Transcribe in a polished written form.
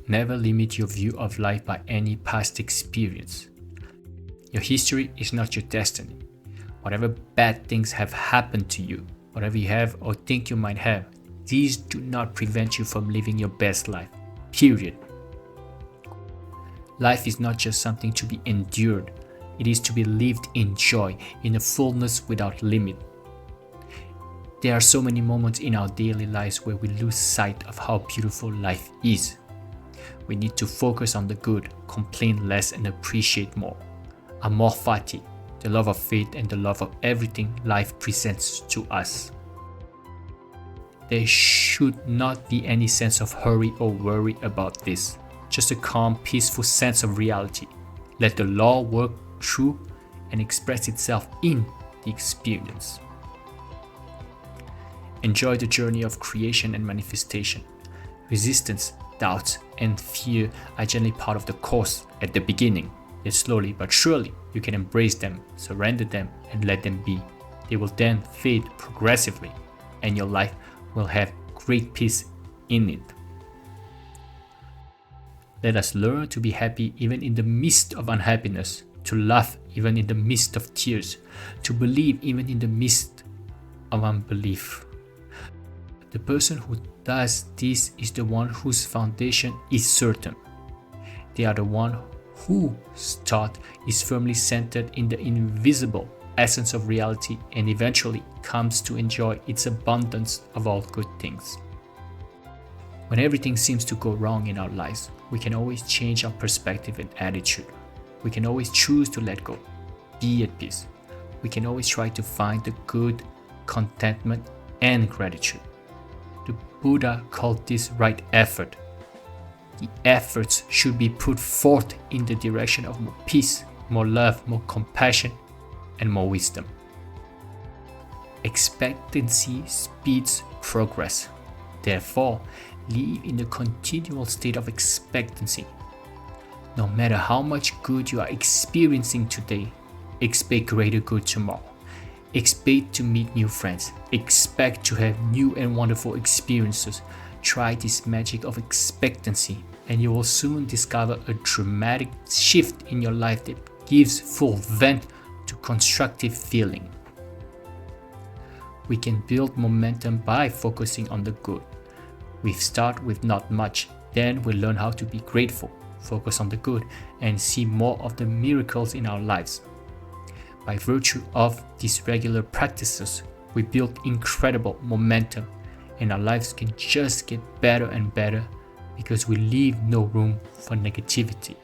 Never limit your view of life by any past experience. Your history is not your destiny. Whatever bad things have happened to you, whatever you have or think you might have, these do not prevent you from living your best life. Period. Life is not just something to be endured. It is to be lived in joy, in a fullness without limit. There are so many moments in our daily lives where we lose sight of how beautiful life is. We need to focus on the good, complain less and appreciate more. Amor fati, the love of faith and the love of everything life presents to us. There should not be any sense of hurry or worry about this. Just a calm, peaceful sense of reality. Let the law work through and express itself in the experience. Enjoy the journey of creation and manifestation. Resistance, doubts, and fear are generally part of the course at the beginning. Yet slowly but surely, you can embrace them, surrender them, and let them be. They will then fade progressively, and your life will have great peace in it. Let us learn to be happy even in the midst of unhappiness, to laugh even in the midst of tears, to believe even in the midst of unbelief. The person who does this is the one whose foundation is certain. They are the one whose thought is firmly centered in the invisible essence of reality and eventually comes to enjoy its abundance of all good things. When everything seems to go wrong in our lives, we can always change our perspective and attitude. We can always choose to let go, be at peace. We can always try to find the good, contentment, and gratitude. The Buddha called this right effort. The efforts should be put forth in the direction of more peace, more love, more compassion, and more wisdom. Expectancy speeds progress. Therefore, live in a continual state of expectancy. No matter how much good you are experiencing today, expect greater good tomorrow. Expect to meet new friends. Expect to have new and wonderful experiences. Try this magic of expectancy, and you will soon discover a dramatic shift in your life that gives full vent to constructive feeling. We can build momentum by focusing on the good. We start with not much, then we learn how to be grateful, focus on the good, and see more of the miracles in our lives. By virtue of these regular practices, we build incredible momentum, and our lives can just get better and better because we leave no room for negativity.